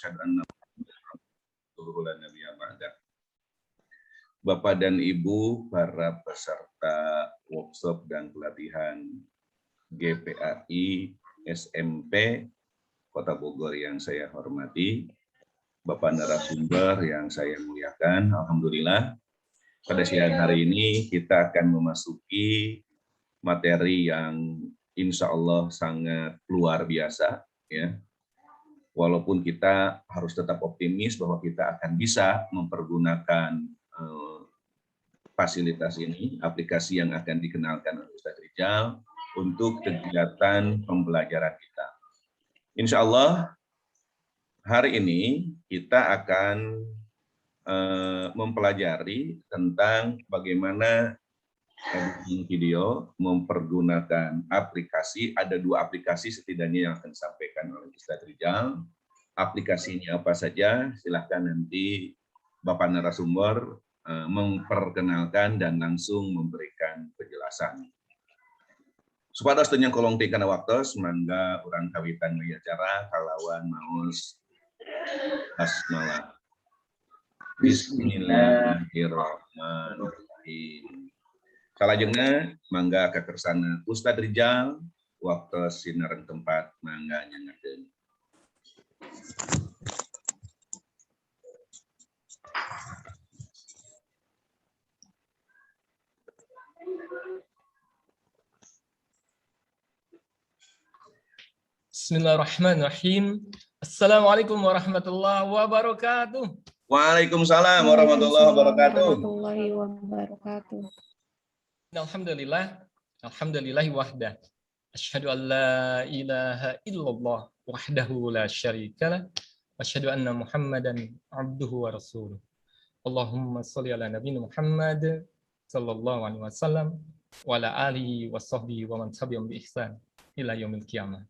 asyhadu anna Muhammadan rasulullah nabiyya ba'da. Bapak dan Ibu para peserta workshop dan pelatihan GPAI SMP Kota Bogor yang saya hormati, Bapak narasumber yang saya muliakan, alhamdulillah pada siang hari ini kita akan memasuki materi yang insya Allah sangat luar biasa, ya. Walaupun kita harus tetap optimis bahwa kita akan bisa mempergunakan fasilitas ini, aplikasi yang akan dikenalkan oleh Ustaz Rijal untuk kegiatan pembelajaran kita. Insya Allah hari ini kita akan mempelajari tentang bagaimana editing video mempergunakan aplikasi. Ada 2 aplikasi setidaknya yang akan disampaikan oleh Ustaz Rijal. Aplikasinya apa saja? Silahkan nanti Bapak narasumber memperkenalkan dan langsung memberikan penjelasan. Supados teu kolong ti kana waktos, mangga urang kawitan meuli acara kalawan maos basmalah. Bismillahirrahmanirrahim. Salajengna mangga kakersana Ustaz Rijal waktu sinareng tempat mangga nyangakeun. Bismillahirrahmanirrahim. Assalamualaikum warahmatullahi wabarakatuh. Waalaikumsalam warahmatullahi wabarakatuh. Alhamdulillahi wahdah. Asyhadu an la ilaha illallah wahdahu la syarikalah. Asyhadu anna Muhammadan abduhu wa rasuluh. Allahumma sholli ala nabiyina Muhammad sallallahu alaihi wasallam wa ala alihi wa sahbihi wa man tabi'ahum bi ihsan ila yaumil qiyamah.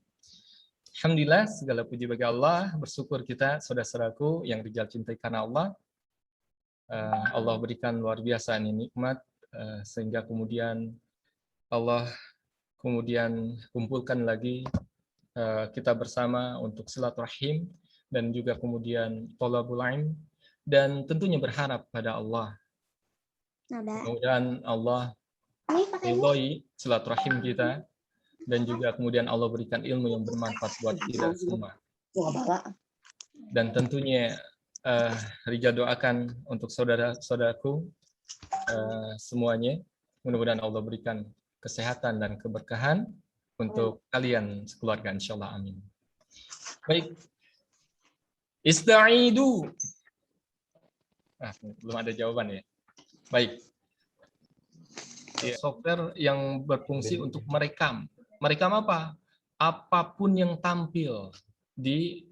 Alhamdulillah, segala puji bagi Allah, bersyukur kita saudara-saudaraku yang Rijal cintai karena Allah. Allah berikan luar biasa ini nikmat, sehingga kemudian Allah kumpulkan lagi kita bersama untuk silaturahim dan juga kemudian thalabul ilm, dan tentunya berharap pada Allah. Kemudian Allah ridhoi silaturahim kita, dan juga kemudian Allah berikan ilmu yang bermanfaat buat kita semua. Dan tentunya Rijal doakan untuk saudara-saudaraku semuanya, mudah-mudahan Allah berikan kesehatan dan keberkahan untuk kalian sekeluarga, insyaallah, amin. Baik, ista'idu. Belum ada jawaban ya. Baik. Software yang berfungsi untuk merekam. Merekam apa? Apapun yang tampil di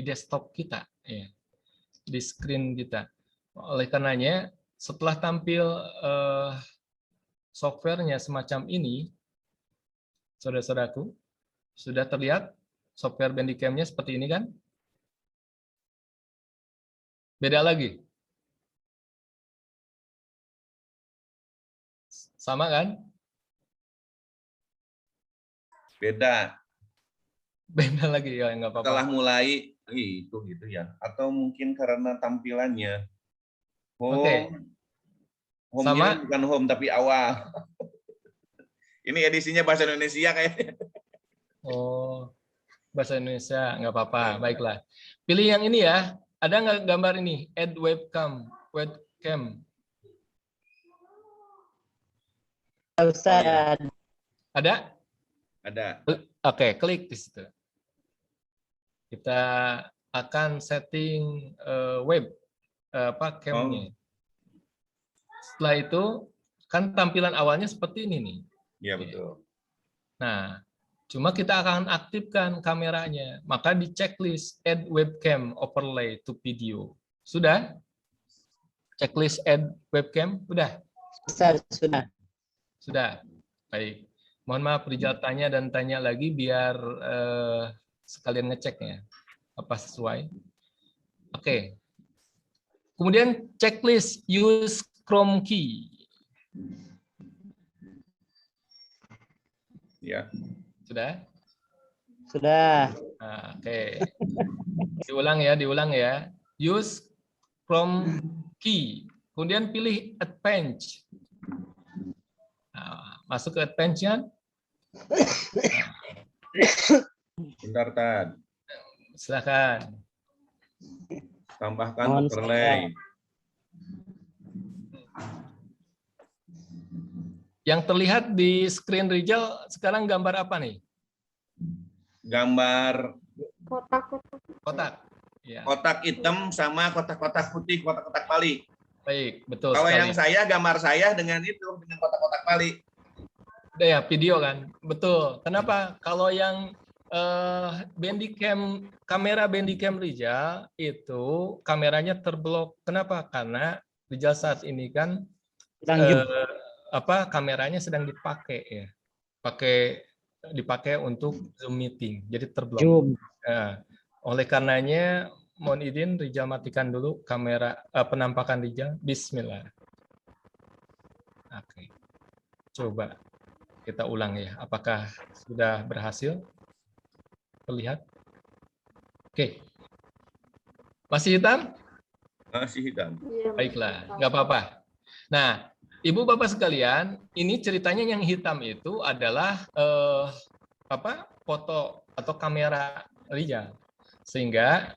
desktop kita, ya, di screen kita. Oleh karenanya, setelah tampil softwarenya semacam ini, saudara-saudaraku, sudah terlihat software Bandicam-nya seperti ini kan? Beda lagi? Sama kan? Beda. Beda lagi, ya nggak apa-apa. Setelah mulai itu gitu ya, atau mungkin karena tampilannya home, home-nya bukan home tapi awal. Ini edisinya bahasa Indonesia kayaknya. Oh, bahasa Indonesia, nggak apa-apa, baiklah. Pilih yang ini ya. Ada nggak gambar ini? Add webcam. Ustaz. Ada? Ada. Oke, klik di situ. Kita akan setting cam-nya. Setelah itu kan tampilan awalnya seperti ini nih. Iya, betul. Nah, cuma kita akan aktifkan kameranya. Maka di checklist add webcam overlay to video. Sudah? Checklist add webcam sudah? Sudah. Sudah. Baik. Mohon maaf, Rijal tanya dan tanya lagi biar sekalian ngeceknya apa sesuai. Oke. Kemudian checklist use Chrome key. Ya. Sudah? Sudah. Nah, oke. Diulang ya. Use Chrome key. Kemudian pilih Advanced. Nah, masuk ke Advanced. Bentar, Tad. Silakan. Tambahkan Mohon overlay. Yang terlihat di screen Rijal sekarang gambar apa nih? Gambar Kotak. Ya. kotak hitam sama kotak-kotak putih, kotak-kotak pali. Baik, betul Kalau sekali. yang saya, gambar saya dengan itu, dengan kotak-kotak pali. Udah ya, video kan? Betul. Kenapa? Kalau yang Bandicam, kamera Bandicam Rijal itu kameranya terblok. Kenapa? Karena Rijal saat ini kan kameranya sedang dipakai ya. Dipakai untuk Zoom meeting. Jadi terblok. Oleh karenanya mohon izin Rijal matikan dulu kamera penampakan Rijal. Bismillah. Oke. Coba kita ulang ya. Apakah sudah berhasil? Terlihat? Oke. Masih hitam? Masih hitam. Baiklah, nggak apa-apa. Nah, Ibu Bapak sekalian, ini ceritanya yang hitam itu adalah foto atau kamera Rijal. Sehingga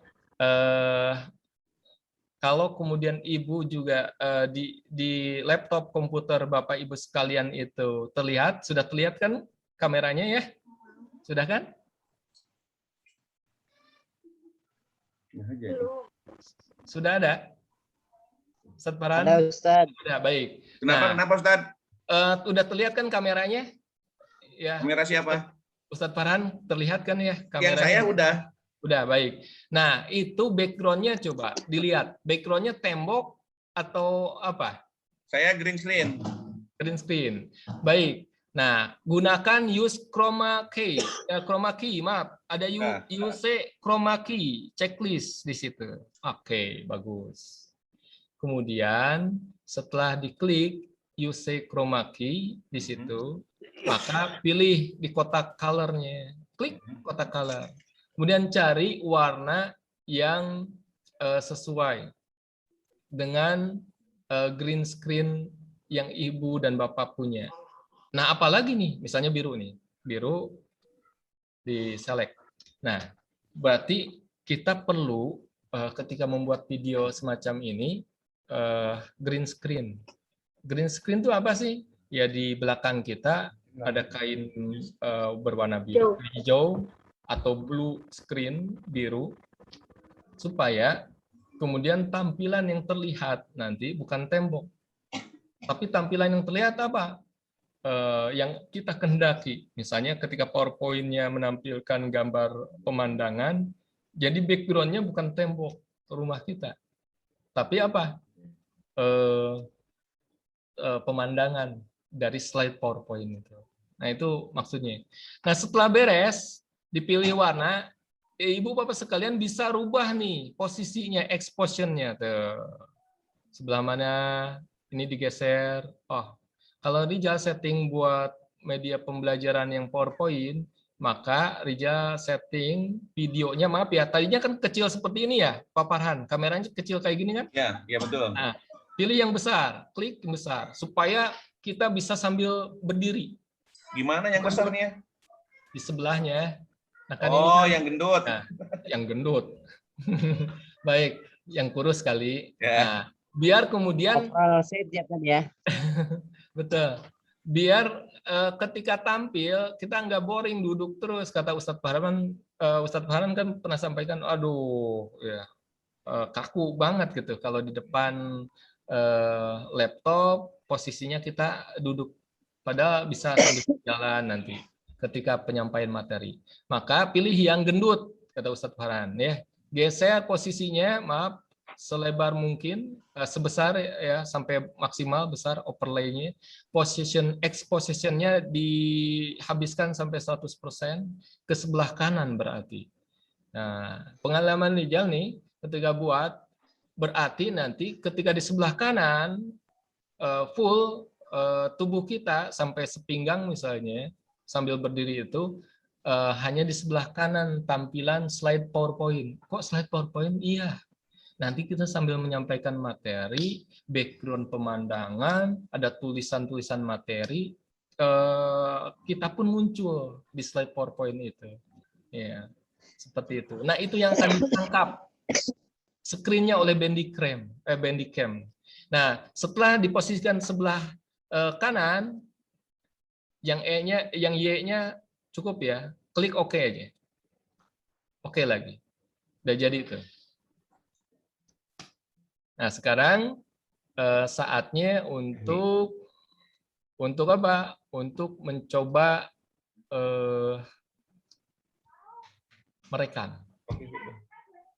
kalau kemudian Ibu juga di laptop komputer Bapak Ibu sekalian itu terlihat, sudah terlihat kan kameranya ya? Sudah kan? Sudah ada? Ustadz Farhan? Ada, Ustaz. Sudah, baik. Kenapa Ustaz? Udah terlihat kan kameranya? Ya. Kamera siapa? Ustadz Farhan, terlihat kan ya kameranya? Yang saya udah. Udah, baik. Nah, itu background-nya coba dilihat. Background-nya tembok atau apa? Saya green screen. Green screen. Baik. Nah, gunakan use chroma key. Chroma key, maaf. Ada use chroma key checklist di situ. Oke, bagus. Kemudian setelah diklik use chroma key di situ, maka pilih di kotak color-nya. Klik kotak color. Kemudian cari warna yang sesuai dengan green screen yang Ibu dan Bapak punya. Nah, apalagi nih, misalnya biru nih. Biru di select. Nah, berarti kita perlu ketika membuat video semacam ini green screen. Green screen itu apa sih? Ya di belakang kita ada kain berwarna biru, hijau atau blue screen biru supaya kemudian tampilan yang terlihat nanti bukan tembok. Tapi tampilan yang terlihat apa? Yang kita kehendaki. Misalnya ketika PowerPoint-nya menampilkan gambar pemandangan, jadi background-nya bukan tembok rumah kita. Tapi apa? Pemandangan dari slide PowerPoint itu. Nah, itu maksudnya. Nah, setelah beres, dipilih warna, Ibu Bapak sekalian bisa rubah nih posisinya, exposure-nya. Sebelah mana ini digeser. Oh, kalau Rijal setting buat media pembelajaran yang PowerPoint, maka Rijal setting videonya, maaf ya, tadinya kan kecil seperti ini ya, Pak Farhan, kameranya kecil kayak gini kan? Ya betul. Nah, pilih yang besar, klik yang besar, supaya kita bisa sambil berdiri. Gimana yang besarnya? Di sebelahnya. Nah, kan oh, ini kan, yang gendut. Nah, yang gendut. Baik, yang kurus kali. Ya. Nah, biar kemudian betul. Biar ketika tampil kita nggak boring duduk terus, kata Ustadz Farhan. Ustadz Farhan kan pernah sampaikan, aduh ya kaku banget gitu kalau di depan laptop posisinya kita duduk, padahal bisa sambil jalan nanti ketika penyampaian materi. Maka pilih yang gendut, kata Ustadz Farhan ya. Geser posisinya, maaf, selebar mungkin, sebesar ya sampai maksimal besar overlay-nya. Exposition-nya dihabiskan sampai 100% ke sebelah kanan berarti. Nah, pengalaman Rijal nih ketika buat, berarti nanti ketika di sebelah kanan full tubuh kita sampai sepinggang misalnya sambil berdiri itu hanya di sebelah kanan tampilan slide PowerPoint. Kok slide PowerPoint? Iya. Nanti kita sambil menyampaikan materi, background pemandangan, ada tulisan-tulisan materi, kita pun muncul di slide PowerPoint itu. Ya, seperti itu. Nah, itu yang akan ditangkap screen-nya oleh Bandicam. Nah, setelah diposisikan sebelah kanan, yang E-nya, yang Y-nya cukup ya, klik OK aja. Oke lagi. Udah jadi itu. Nah, sekarang saatnya untuk apa? Untuk mencoba merekam.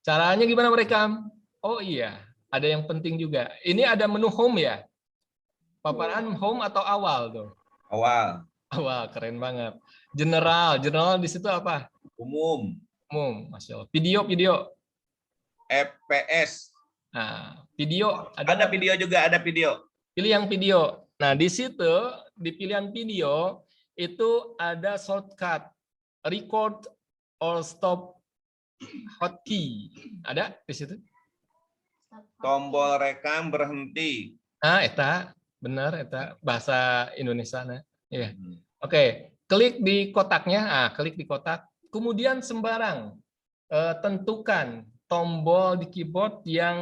Caranya gimana merekam? Oh iya, ada yang penting juga. Ini ada menu home ya? Paparan home atau awal tuh? Awal. Awal, keren banget. General di situ apa? Umum. Umum, Masya Allah. Video. FPS. Nah, video ada video juga, ada video. Pilih yang video. Nah, di situ di pilihan video itu ada shortcut record or stop hotkey. Ada di situ? Tombol rekam berhenti. Ah, eta benar, eta bahasa Indonesia nah. Iya. Oke, klik di kotaknya. Klik di kotak. Kemudian sembarang tentukan tombol di keyboard yang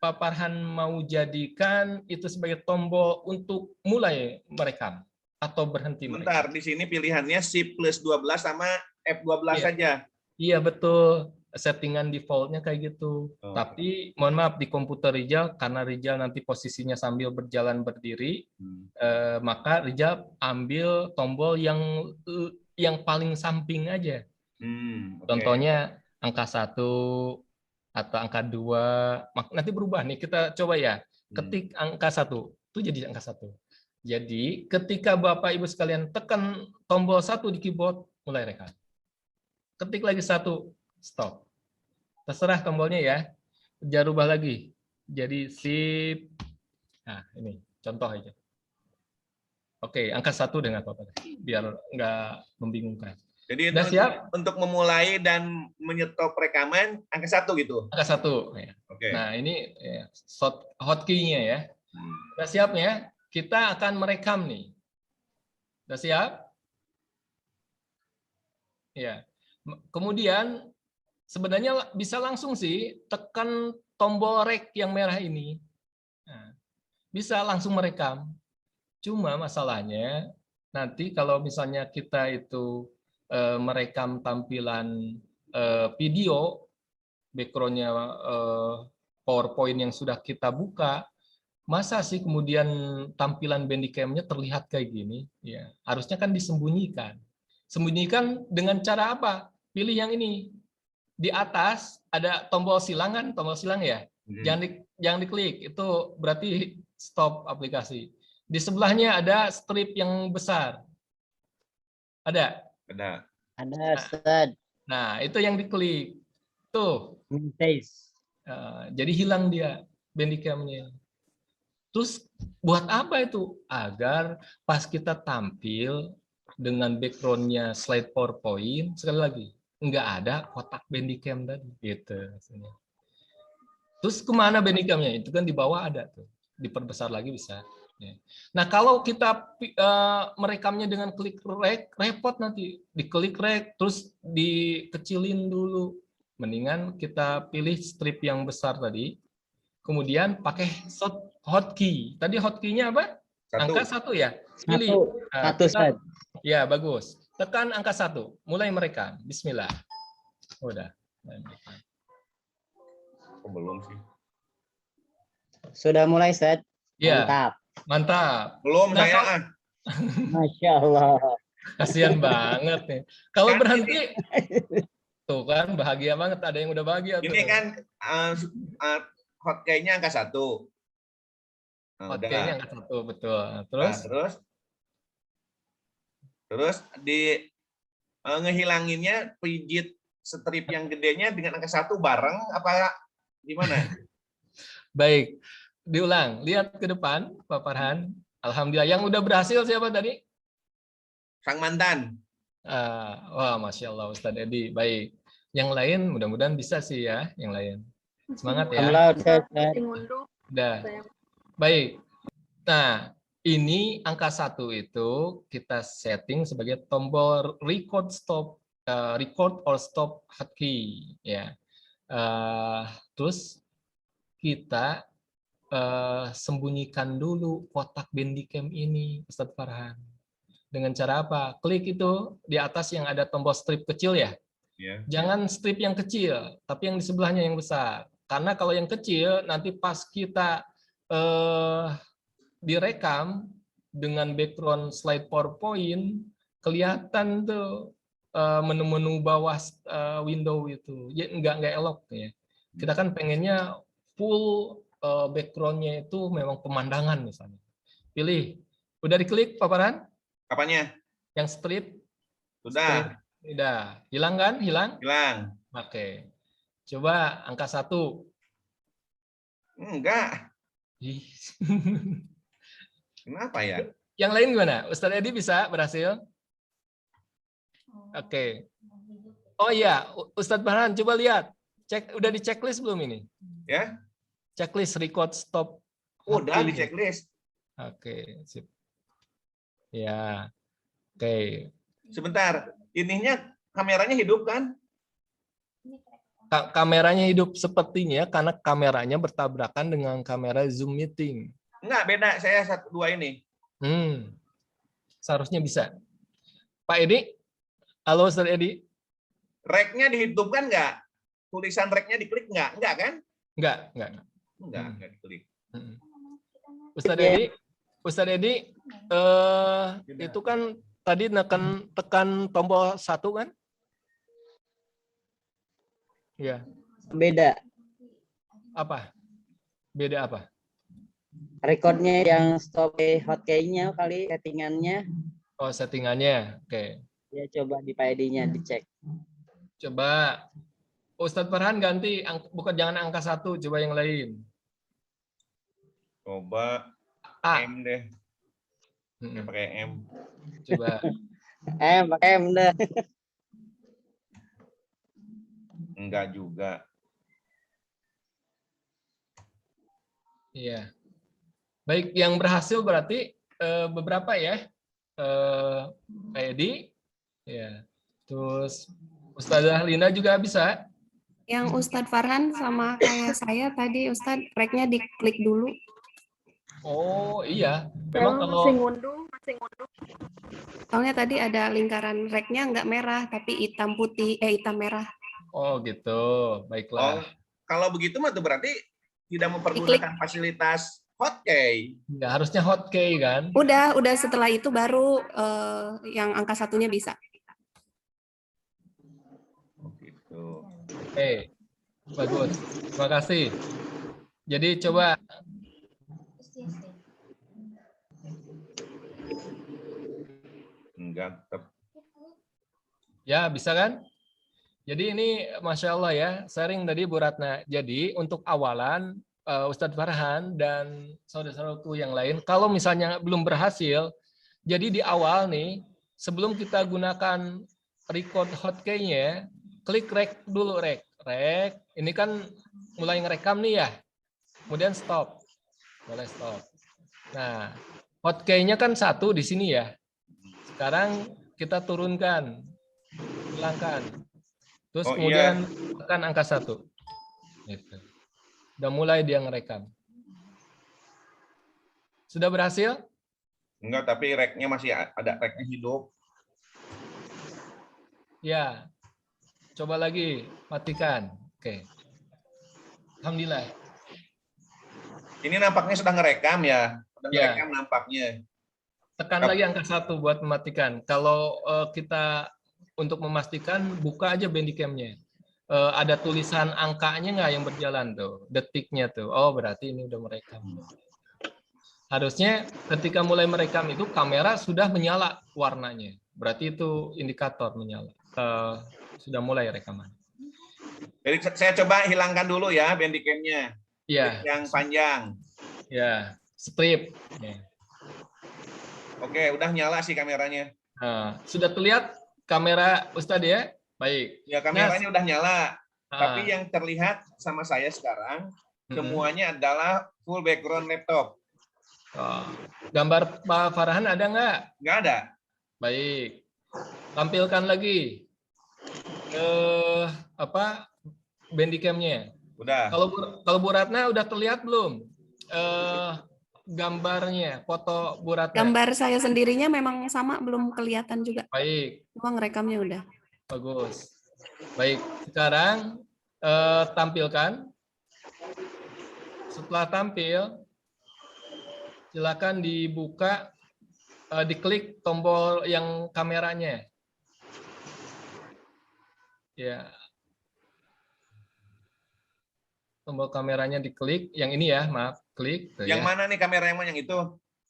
Pak Farhan mau jadikan itu sebagai tombol untuk mulai merekam atau berhenti merekam. Bentar, di sini pilihannya Shift+12 sama F12 saja. Iya, betul. Settingan defaultnya kayak gitu. Oh. Tapi mohon maaf di komputer Rijal, karena Rijal nanti posisinya sambil berjalan berdiri, maka Rijal ambil tombol yang paling samping aja. Okay. Contohnya angka 1 atau angka 2, nanti berubah nih, kita coba ya, ketik angka 1, itu jadi angka 1. Jadi ketika Bapak Ibu sekalian tekan tombol 1 di keyboard, mulai rekam. Ketik lagi 1, stop. Terserah tombolnya ya, jangan rubah lagi. Jadi sip, nah ini contoh aja. Oke, angka 1 dengan apa-apa, biar nggak membingungkan. Jadi udah siap? Untuk memulai dan menyetop rekaman angka 1 gitu. Angka 1. Ya. Oke. Nah ini ya, hotkey-nya ya. Udah siap ya? Kita akan merekam nih. Udah siap? Ya. Kemudian sebenarnya bisa langsung sih tekan tombol rek yang merah ini. Nah, bisa langsung merekam. Cuma masalahnya nanti kalau misalnya kita itu merekam tampilan video, background-nya PowerPoint yang sudah kita buka, masa sih kemudian tampilan Bandicam-nya terlihat kayak gini? Ya, harusnya kan disembunyikan. Sembunyikan dengan cara apa? Pilih yang ini. Di atas ada tombol silang kan, tombol silang ya. Jangan diklik, itu berarti stop aplikasi. Di sebelahnya ada strip yang besar. Ada? Ada, Ustaz. Nah, itu yang diklik. Tuh. Jadi hilang dia Bandicam-nya. Terus buat apa itu? Agar pas kita tampil dengan background-nya slide PowerPoint, sekali lagi, nggak ada kotak Bandicam tadi. Gitu. Terus kemana Bandicam-nya? Itu kan di bawah ada tuh. Diperbesar lagi bisa. Nah, kalau kita merekamnya dengan klik rek, repot nanti. Diklik rek, terus dikecilin dulu. Mendingan kita pilih strip yang besar tadi, kemudian pakai hotkey. Tadi hotkey-nya apa? 1. Angka 1 ya? Pilih. 1. Ya, bagus. Tekan angka 1. Mulai merekam. Bismillah. Udah. Belum sih. Sudah mulai, Ustaz? Ya. Mantap. Mantap. Belum nah, saya. Masya Allah. Kasihan banget nih. Kalau berhenti, tuh kan bahagia banget. Ada yang udah bahagia. Ini tuh. Kan hotkey-nya angka 1. Hotkey-nya angka 1, betul. Terus? Nah, terus di ngehilanginnya pijit strip yang gedenya dengan angka 1 bareng apa gimana? Baik. Diulang, lihat ke depan, Pak Farhan. Alhamdulillah. Yang udah berhasil siapa tadi? Sang mantan. Wah, Masya Allah Ustadz Edi. Baik. Yang lain mudah-mudahan bisa sih ya. Yang lain. Semangat ya. Alhamdulillah udah, Ustaz. Udah. Baik. Nah, ini angka 1 itu kita setting sebagai tombol record or stop hotkey ya. Terus kita sembunyikan dulu kotak Bandicam ini, Ustadz Farhan. Dengan cara apa? Klik itu di atas yang ada tombol strip kecil ya. Ya. Jangan strip yang kecil, tapi yang di sebelahnya yang besar. Karena kalau yang kecil nanti pas kita direkam dengan background slide PowerPoint, kelihatan tuh menu-menu bawah window itu. Ya, nggak elok ya. Kita kan pengennya full background-nya itu memang pemandangan misalnya. Pilih. Udah diklik paparan? Apanya? Yang strip? Sudah. Udah. Hilang kan? Hilang? Hilang. Oke. Coba angka 1. Enggak. Kenapa ya? Yang lain gimana? Ustadz Edi bisa berhasil? Oke. Oh iya, Ustadz Farhan coba lihat. Cek, udah di checklist belum ini? Ya. Checklist record stop. Udah di checklist. Oke, sip. Ya. Oke. Sebentar. Ininya kameranya hidup kan? Kameranya hidup sepertinya karena kameranya bertabrakan dengan kamera Zoom meeting. Enggak, beda. Saya 2 ini. Seharusnya bisa. Pak Edi? Halo, Ustaz Edi? Rek-nya dihidupkan nggak? Tulisan rek-nya diklik nggak? Enggak kan? Enggak diklik. Ustaz Edi, itu kan tadi tekan tombol 1 kan? Ya. Beda. Apa? Beda apa? Recordnya yang stop hotkey-nya kali settingannya. Oh, settingannya. Oke. Ya coba di PID-nya dicek. Coba Ustadz Farhan ganti, bukan jangan angka 1, coba yang lain. Coba A. M deh. Pakai M. Coba. Pakai M deh. Enggak juga. Iya. Baik, yang berhasil berarti beberapa ya. Pak Edi. Ya. Terus Ustazah Linda juga bisa. Yang Ustadz Farhan sama kayak saya tadi, Ustadz, rek-nya diklik dulu. Oh iya, memang kalau masih ngunduh. Soalnya tadi ada lingkaran rek-nya nggak merah, tapi hitam putih, hitam merah. Oh gitu, baiklah. Oh, kalau begitu mah tuh berarti tidak mempergunakan fasilitas hotkey. Nggak harusnya hotkey kan? Udah setelah itu baru yang angka 1-nya bisa. Oke, bagus. Terima kasih. Jadi coba. Enggak. Ya, bisa kan? Jadi ini Masya Allah ya, sharing tadi Bu Ratna. Jadi untuk awalan, Ustadz Farhan dan saudara-saudaraku yang lain, kalau misalnya belum berhasil, jadi di awal nih, sebelum kita gunakan record hotkey-nya, klik rek dulu, rek. Ini kan mulai ngerekam nih ya. Kemudian stop. Boleh stop. Nah, hotkey-nya kan 1 di sini ya. Sekarang kita turunkan. Hilangkan. Terus kemudian tekan angka 1. Gitu. Udah mulai dia ngerekam. Sudah berhasil? Enggak, tapi rek-nya masih ada, rek-nya hidup. Ya. Coba lagi, matikan. Oke. Alhamdulillah. Ini nampaknya sudah ngerekam ya. Sudah ngerekam nampaknya. Tekan lagi angka 1 buat mematikan. Kalau kita untuk memastikan, buka aja Bandicam-nya. Ada tulisan angkanya nggak yang berjalan tuh, detiknya tuh. Oh, berarti ini udah merekam. Harusnya ketika mulai merekam itu kamera sudah menyala warnanya. Berarti itu indikator menyala. Sudah mulai rekaman. Jadi saya coba hilangkan dulu ya Bandicam-nya. Iya. Yang panjang. Ya, strip. Ya. Oke, udah nyala sih kameranya. Nah, sudah terlihat kamera Ustadz ya? Baik. Ya, kameranya udah nyala. Tapi Ah, yang terlihat sama saya sekarang semuanya adalah full background laptop. oh. Gambar Pak Farhan ada nggak? Nggak ada. Baik. Tampilkan lagi apa Bandicam-nya. Udah. Kalau Bu Ratna udah terlihat belum? Gambarnya, foto Bu Ratna. Gambar saya sendirinya memang sama, belum kelihatan juga. Baik, Cuma ngerekamnya udah. bagus. Baik, sekarang tampilkan. Setelah tampil, silakan dibuka, diklik tombol yang kameranya. Ya. Tombol kameranya diklik, yang ini ya, maaf, klik. Tuh, Yang ya. mana nih kamera yang itu?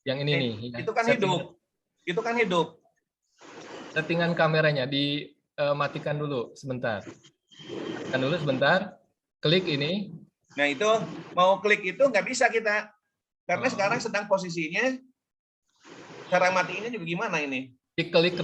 Yang ini nih. Ya. Itu kan hidup. Itu kan hidup. Settingan kameranya dimatikan dulu sebentar. Matikan dulu sebentar. Klik ini. Nah itu mau klik itu nggak bisa kita. Karena Oh. sekarang sedang posisinya. Cara matiin juga gimana ini? Diklik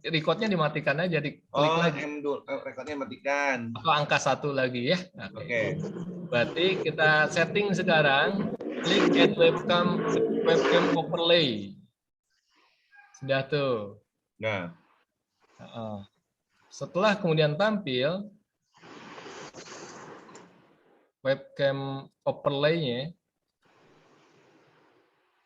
recordnya dimatikan aja, diklik lagi. Rekodnya matikan. Atau angka 1 lagi ya. Oke. Berarti kita setting sekarang. Klik add webcam overlay. Sudah tuh. Nah, Setelah kemudian tampil webcam overlay-nya,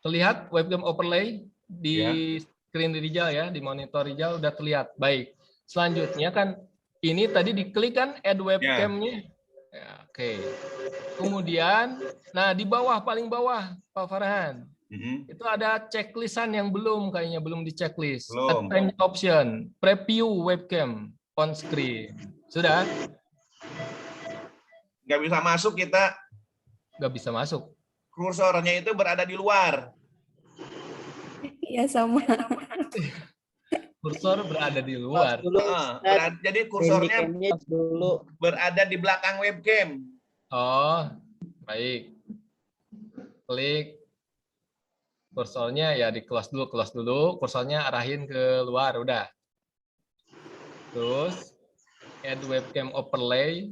terlihat webcam overlay di screen Rijal ya, di monitor Rijal udah terlihat. Baik. Selanjutnya kan ini tadi diklik kan add webcam-nya. Ya, oke. Kemudian, nah di bawah, paling bawah Pak Farhan, itu ada checklistan yang kayaknya belum di checklist. Belum. Advanced option, preview webcam on screen. Sudah? nggak bisa masuk kita. Nggak bisa masuk. Kursornya itu berada di luar. Iya sama. Kursor berada di luar. Dulu, Jadi kursornya Bandicam-nya dulu. berada di belakang webcam. Oh, baik. Klik kursornya ya di close dulu. Kursornya arahin ke luar, udah. Terus add webcam overlay.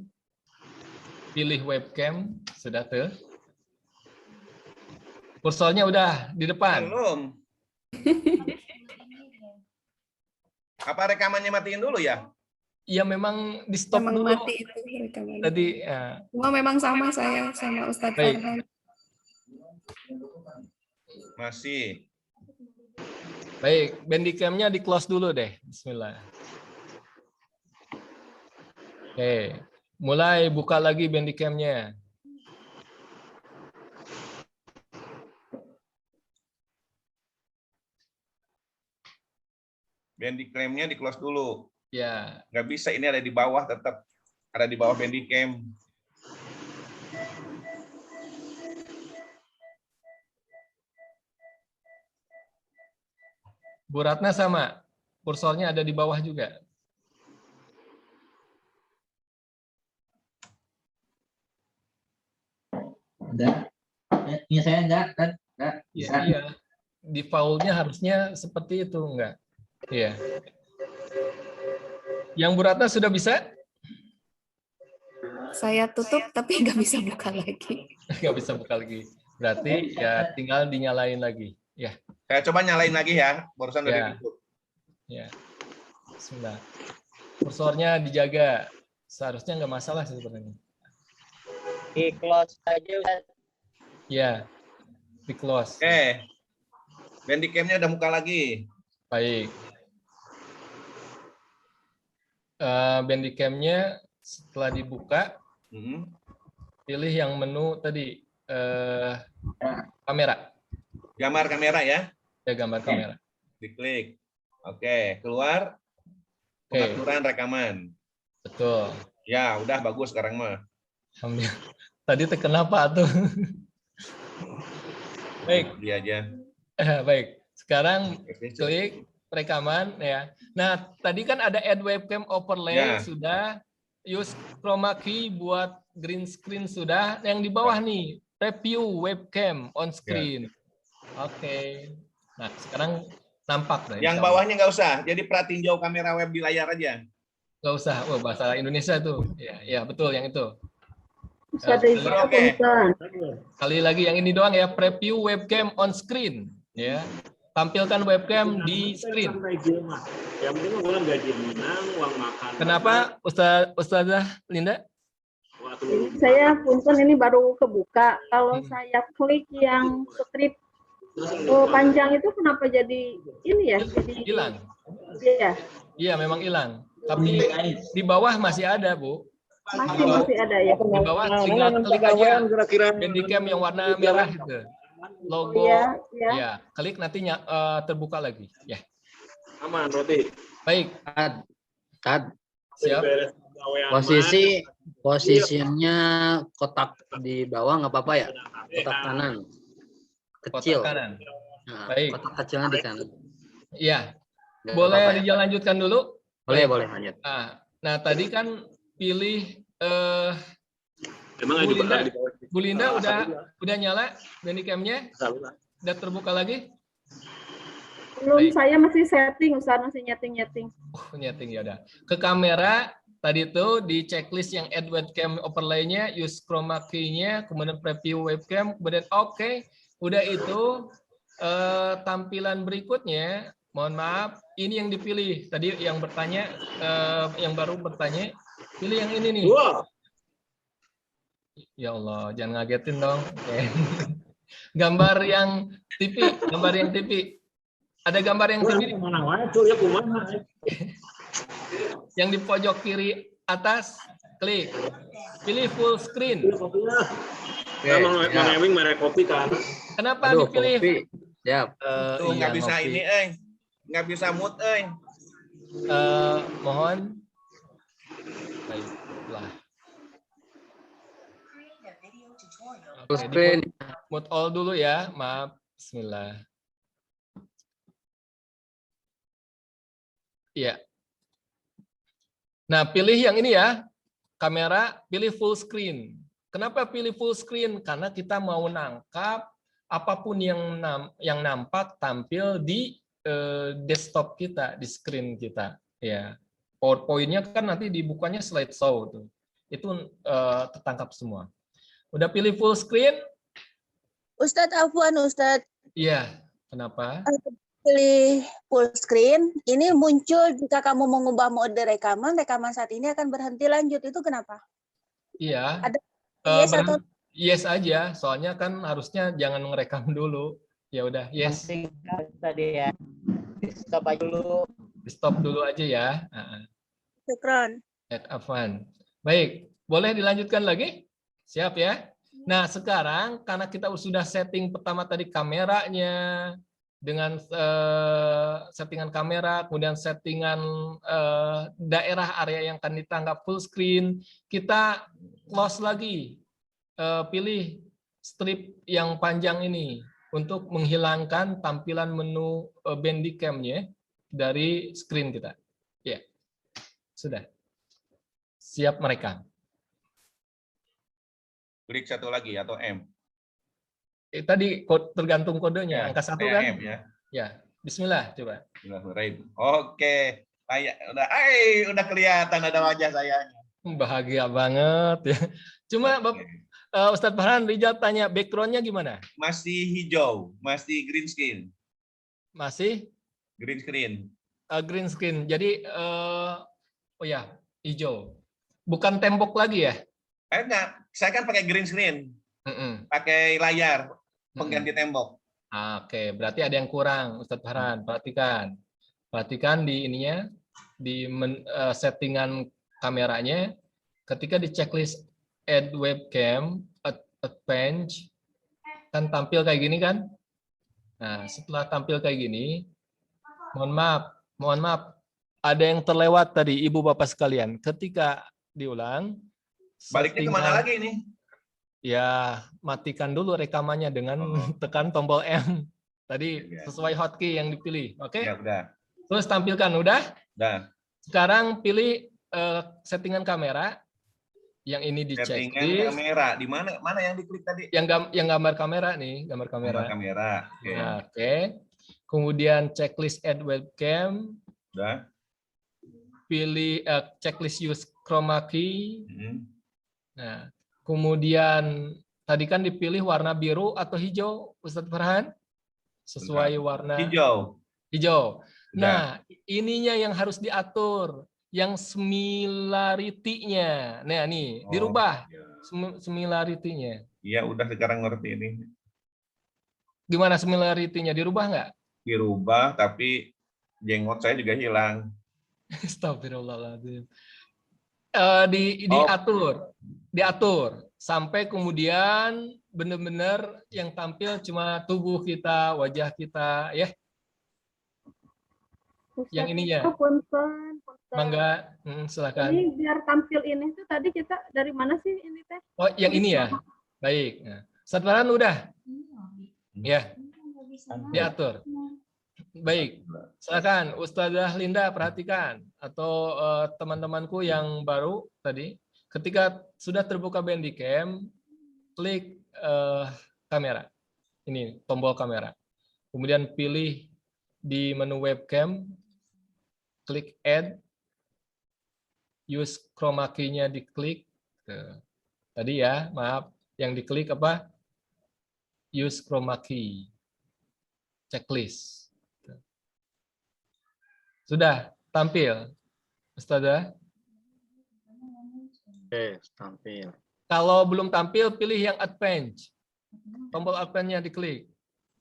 Pilih webcam, sudah tuh. Kursornya udah di depan. Belum. Apa rekamannya matiin dulu ya? Iya memang di stop Memang dulu. mati itu rekamannya. Tadi ya. Cuma memang sama saya sama Ustadz Baik. Farhan. Masih. Baik, Bandicam-nya di close dulu deh. Bismillah. Oke, mulai buka lagi Bandicam-nya. Bandicam-nya di close dulu. Ya, Nggak bisa, ini ada di bawah, tetap ada di bawah Bandicam. Bu Ratna sama. Kursornya ada di bawah juga. Enggak. Ini saya enggak kan? Enggak bisa. Iya. Default-nya harusnya seperti itu, enggak? Iya. Yang Bu Ratna sudah bisa? Saya tutup tapi nggak bisa buka lagi. Nggak bisa buka lagi. Berarti ya tinggal dinyalain lagi. Ya. Saya coba nyalain lagi ya. Barusan udah Ya. ditutup. Ya. Bismillah. Kursornya dijaga. Seharusnya nggak masalah sih sebenarnya. Di close aja udah. Ya. Di close. Oke. Bandicam-nya udah buka lagi. Baik. Bandicam-nya setelah dibuka, pilih yang menu tadi kamera. Gambar kamera ya. Ya, gambar kamera. Diklik. Oke, keluar. Oke. Pengaturan rekaman. Betul. Ya, udah bagus sekarang mah. Alhamdulillah. Tadi kenapa tuh? Baik. Dia aja. Baik. Sekarang klik rekaman ya. Nah, tadi kan ada add webcam overlay Ya. sudah, use chroma key buat green screen sudah. Yang di bawah nih, preview webcam on screen. Oke. Nah, sekarang nampak. Nah, Yang bawahnya nggak usah. Jadi perhatiin jauh kamera web di layar aja. Nggak usah. Oh, bahasa Indonesia tuh. Ya betul yang itu. Kali lagi yang ini doang ya, preview webcam on screen. Ya, tampilkan webcam di screen. Yang penting orang gaji minang, uang makan. Kenapa, Ustazah Linda? Jadi saya punten ini baru kebuka. Kalau saya klik yang strip panjang itu kenapa jadi ini ya? Jadi hilang. Iya. Iya, memang hilang. Tapi di bawah masih ada, Bu. Masih ada ya. Di bawah tinggal klik aja Bandicam yang warna merah itu. Logo. Ya, klik nantinya terbuka lagi. Ya. Aman, Roti. Baik. Tad. Siap. Posisinya kotak di bawah nggak apa-apa ya? Kotak kanan. Kecil. Kotak kanan. Nah, baik. Kotak kecilnya di kanan. Iya. Boleh dilanjutkan dulu? Boleh lanjut. Nah, tadi kan pilih Emang Bu Linda udah nyala Bandicam-nya? Udah terbuka lagi? Belum, saya masih setting, Ustaz, masih nyeting. Nyeting ya udah. Ke kamera tadi tuh di checklist yang add webcam overlay-nya, use chroma key-nya, kemudian preview webcam, kemudian oke. Udah itu tampilan berikutnya, mohon maaf, ini yang dipilih. Tadi yang bertanya, yang baru bertanya, pilih yang ini nih. Wow. Ya Allah, jangan ngagetin dong. Gambar yang TV. Ada gambar yang TV. Yang di pojok kiri atas, klik. Pilih full screen. Mang Ewing merek kopi kan. Kenapa dipilih? Ya. Nggak bisa ini, nggak bisa mute, Mohon. Baiklah. Full screen. Mute all dulu ya, maaf. Bismillah. Iya. Nah, pilih yang ini ya. Kamera, pilih full screen. Kenapa pilih full screen? Karena kita mau nangkap apapun yang nampak tampil di desktop kita, di screen kita. Ya. PowerPoint-nya kan nanti dibukanya slideshow tuh. Itu tertangkap semua. Udah pilih full screen? Ustadz Afwan, Ustadz. Iya, kenapa? Pilih full screen, ini muncul jika kamu mengubah mode rekaman saat ini akan berhenti lanjut. Itu kenapa? Iya. Ada yes atau yes aja, soalnya kan harusnya jangan ngerekam dulu. Ya udah, yes. Tadi ya. Stop aja dulu. Stop dulu aja ya. Syukron. Afwan. Baik, boleh dilanjutkan lagi? Siap ya? Nah, sekarang karena kita sudah setting pertama tadi kameranya, dengan settingan kamera, kemudian settingan daerah area yang akan ditangkap full screen, kita close lagi, pilih strip yang panjang ini untuk menghilangkan tampilan menu Bandicam-nya dari screen kita. Ya, sudah siap merekam. Klik satu lagi atau M. Tadi tergantung kodenya, angka 1 kan? M, ya. Ya, Bismillah coba. Bismillahirrahmanirrahim. Oke, udah kelihatan ada wajah saya. Bahagia banget ya. Cuma Ustadz Farhan, Rijal tanya background-nya gimana? Masih hijau, masih green screen. Masih? Green screen. Green screen. Jadi oh ya, hijau. Bukan tembok lagi ya? Enggak, saya kan pakai green screen. Pakai layar pengganti tembok. Oke, berarti ada yang kurang, Ustadz Farhan. Perhatikan di ininya, di settingan kameranya. Ketika di checklist add webcam, advanced, kan tampil kayak gini kan? Nah, setelah tampil kayak gini, mohon maaf, ada yang terlewat tadi, Ibu Bapak sekalian. Ketika diulang, baliknya kemana lagi ini? Ya, matikan dulu rekamannya dengan tekan tombol M. Tadi sesuai hotkey yang dipilih. Oke? Ya, udah. Terus tampilkan, udah? Udah. Sekarang pilih settingan kamera. Yang ini di checklist. Settingan kamera. Di mana? Mana yang diklik tadi? Yang gambar kamera nih, gambar kamera. Gambar kamera. Oke. kemudian checklist add webcam, Udah. pilih checklist use chroma key. Nah, kemudian tadi kan dipilih warna biru atau hijau, Ustadz Farhan? Sesuai warna hijau. Hijau. Udah. Nah, ininya yang harus diatur, yang similarity-nya. Nah, nih, dirubah similarity-nya. Iya, udah sekarang ngerti ini. Gimana similarity-nya? Dirubah nggak? Dirubah, tapi jenggot saya juga hilang. Astagfirullahaladzim. Diatur sampai kemudian benar-benar yang tampil cuma tubuh kita, wajah kita, ya. Yang ininya. Punten. Mangga, silakan. Ini biar tampil ini tuh tadi kita dari mana sih ini teh? Oh, yang ini ya. Baik. Nah, Satwaran udah. Ya. Diatur. Baik, silakan Ustazah Linda perhatikan atau teman-temanku yang baru tadi, ketika sudah terbuka Bandicam, klik kamera, ini tombol kamera, kemudian pilih di menu webcam, klik add, use chroma key-nya diklik, tadi ya, maaf, yang diklik apa? Use chroma key, checklist. Sudah tampil, Ustazah? Oke, tampil. Kalau belum tampil, pilih yang advance. Tombol advance-nya diklik.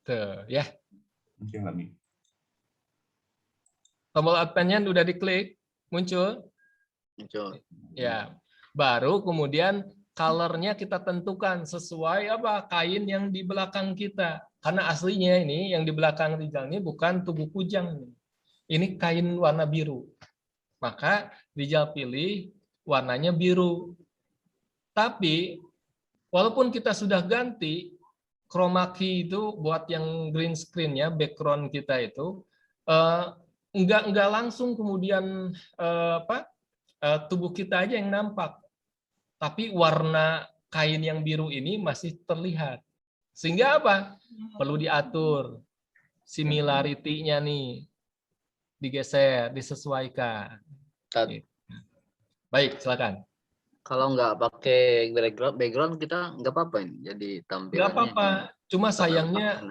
Tuh, ya. Tombol advance-nya udah diklik, muncul? Muncul. Ya. Baru kemudian color-nya kita tentukan sesuai apa kain yang di belakang kita. Karena aslinya ini yang di belakang Rijal ini bukan tubuh kujang. Ini kain warna biru. Maka Rijal pilih warnanya biru. Tapi walaupun kita sudah ganti chroma key itu buat yang green screen-nya, background kita itu enggak langsung kemudian tubuh kita aja yang nampak. Tapi warna kain yang biru ini masih terlihat. Sehingga apa? Perlu diatur similarity-nya nih. Digeser, disesuaikan. Baik, silakan. Kalau nggak pakai background kita nggak apa-apa ini. Jadi tampilannya. Nggak apa-apa. Cuma sayangnya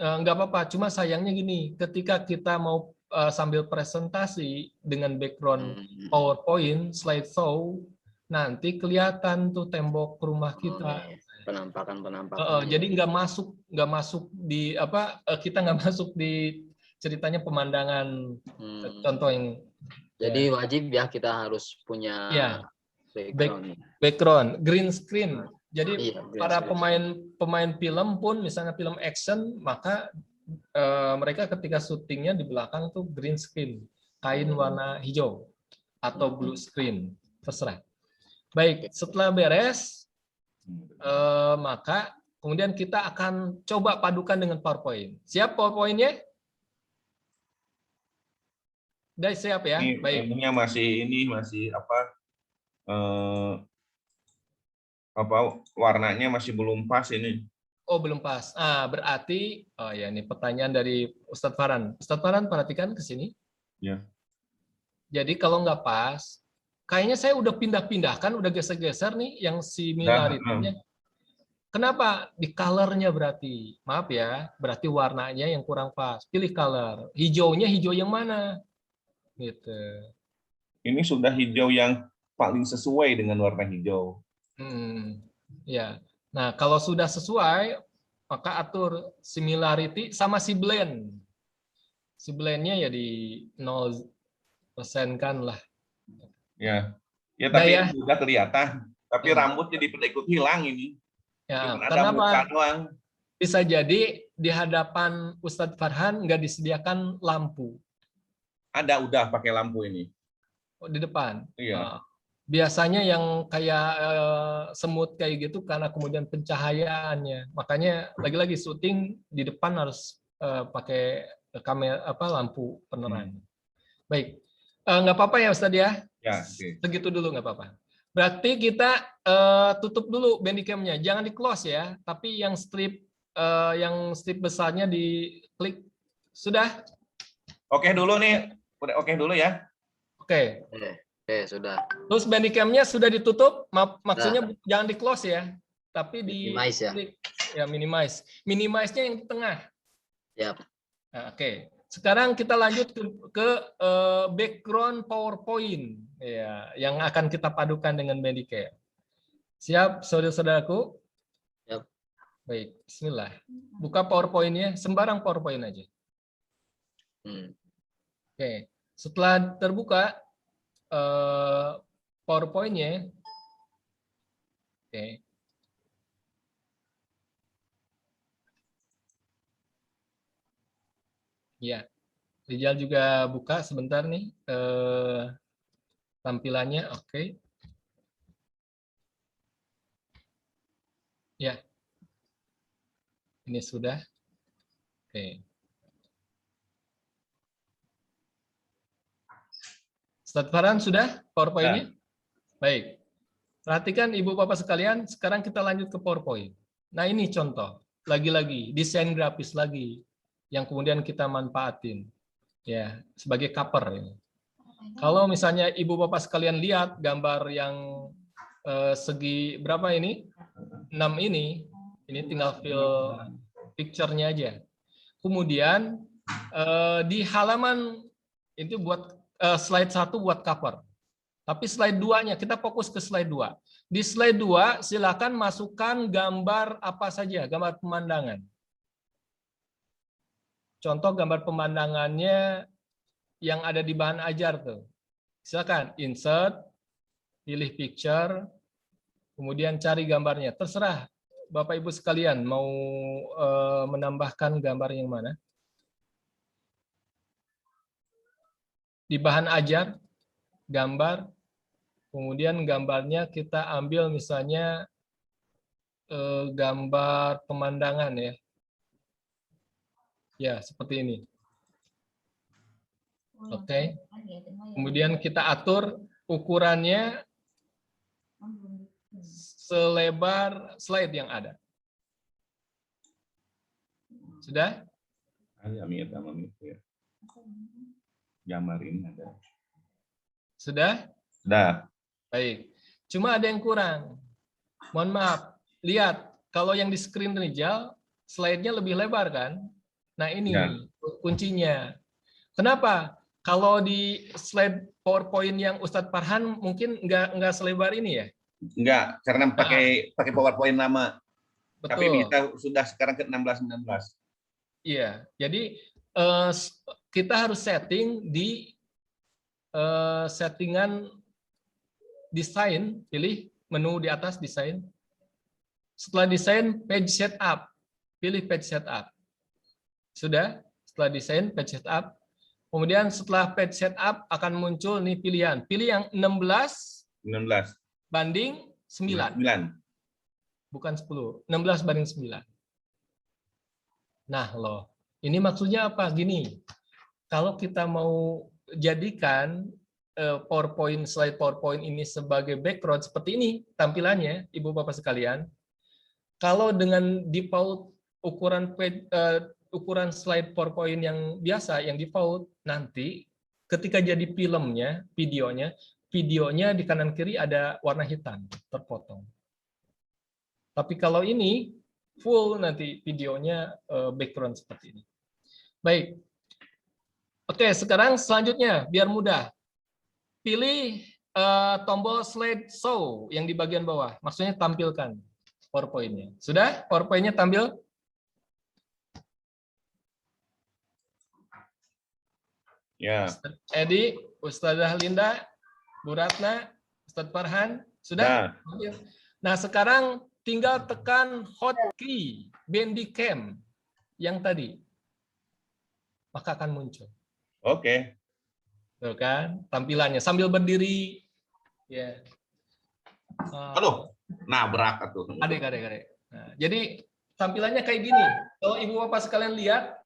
nggak apa-apa. Cuma sayangnya gini, ketika kita mau sambil presentasi dengan background PowerPoint, slideshow, nanti kelihatan tuh tembok rumah kita. Penampakan. Jadi nggak masuk di apa? Kita nggak masuk di ceritanya pemandangan, contoh yang jadi wajib ya kita harus punya background green screen. Jadi green para screen. pemain film pun misalnya film action, maka mereka ketika syutingnya di belakang tuh green screen, kain warna hijau atau blue screen, terserah. Baik, setelah beres maka kemudian kita akan coba padukan dengan PowerPoint. Siap PowerPoint-nya? Udah siap ya? Baik. Ininya masih warnanya masih belum pas ini. Oh, belum pas. Berarti ya ini pertanyaan dari Ustadz Farhan. Ustadz Farhan perhatikan ke sini. Ya. Jadi kalau nggak pas, kayaknya saya udah pindah-pindahkan, udah geser-geser nih yang similarity-nya. Kenapa? Di color-nya berarti. Maaf ya, berarti warnanya yang kurang pas. Pilih color. Hijaunya hijau yang mana? Gitu. Ini sudah hijau yang paling sesuai dengan warna hijau. Ya. Nah, kalau sudah sesuai, maka atur similarity sama si blend. Si blend-nya ya di 0% kan lah. Ya. Ya tapi ya. sudah kelihatan. Tapi rambutnya ikut hilang ini. Ya, kenapa? Bisa jadi di hadapan Ustadz Farhan nggak disediakan lampu. Ada, udah pakai lampu ini. Oh, di depan. Iya. Biasanya yang kayak semut kayak gitu karena kemudian pencahayaannya. Makanya lagi-lagi syuting di depan harus pakai kamera lampu penerang. Baik. Nggak apa-apa ya Ustadz ya? Ya, okay. Segitu dulu nggak apa-apa. Berarti kita tutup dulu Bandicam-nya. Jangan di close ya, tapi yang strip besarnya diklik Sudah? Oke dulu nih. Udah oke dulu ya. Oke. Oke, sudah. Terus Bandicam-nya sudah ditutup, maksudnya jangan di close ya, tapi di Minimize ya. Ya, minimize. Minimize-nya yang di tengah. Siap. Nah, oke. Sekarang kita lanjut ke background PowerPoint ya, yang akan kita padukan dengan Bandicam. Siap, saudara-saudaraku? Siap. Baik, bismillah. Buka PowerPoint-nya, sembarang PowerPoint aja. Oke, setelah terbuka PowerPoint-nya, oke. Ya, Rijal juga buka sebentar nih tampilannya, oke. Ya, ini sudah, oke. Ustadz Farhan sudah PowerPoint-nya? Baik. Perhatikan Ibu Bapak sekalian, sekarang kita lanjut ke PowerPoint. Nah ini contoh, lagi-lagi desain grafis lagi yang kemudian kita manfaatin ya sebagai cover ini. Kalau misalnya Ibu Bapak sekalian lihat gambar yang segi berapa ini? 6 ini tinggal fill picture-nya aja. Kemudian di halaman itu buat slide 1 buat cover. Tapi slide 2-nya, kita fokus ke slide 2. Di slide 2, silakan masukkan gambar apa saja, gambar pemandangan. Contoh gambar pemandangannya yang ada di bahan ajar tuh. Silakan insert, pilih picture, kemudian cari gambarnya. Terserah Bapak Ibu sekalian mau menambahkan gambar yang mana. Di bahan ajar, gambar, kemudian gambarnya kita ambil misalnya gambar pemandangan ya. Ya, seperti ini. Oke. Kemudian kita atur ukurannya selebar slide yang ada. Sudah? Gambar ini ada. Sudah? Sudah. Baik. Cuma ada yang kurang. Mohon maaf. Lihat, kalau yang di screen Rijal, slide-nya lebih lebar kan? Nah ini kuncinya. Kenapa? Kalau di slide PowerPoint yang Ustadz Farhan mungkin nggak selebar ini ya? Enggak, karena pakai PowerPoint lama. Betul. Tapi kita sudah sekarang ke 16-19. Iya, jadi kita harus setting di settingan desain, pilih menu di atas desain. Setelah desain, page setup, pilih page setup. Sudah, setelah desain page setup. Kemudian setelah page setup akan muncul nih pilihan. Pilih yang 16 banding 9. Bukan 10, 16 banding 9. Nah, loh. Ini maksudnya apa? Gini. Kalau kita mau jadikan PowerPoint, slide PowerPoint ini sebagai background seperti ini tampilannya, Ibu Bapak sekalian. Kalau dengan default ukuran slide PowerPoint yang biasa, yang default, nanti ketika jadi filmnya, videonya di kanan kiri ada warna hitam, terpotong. Tapi kalau ini full nanti videonya background seperti ini. Baik. Oke, sekarang selanjutnya biar mudah. Pilih tombol slide show yang di bagian bawah. Maksudnya tampilkan PowerPoint-nya. Sudah? PowerPoint-nya tampil? Ya. Edi, Ustazah Linda, Bu Ratna, Ustadz Farhan, sudah? Nah, sekarang tinggal tekan hotkey Bandicam yang tadi. Maka akan muncul. Oke. Tuh kan, tampilannya sambil berdiri. Ya. Aduh, nabrak atuh. Adek. Nah, jadi tampilannya kayak gini. Kalau Ibu Bapak sekalian lihat,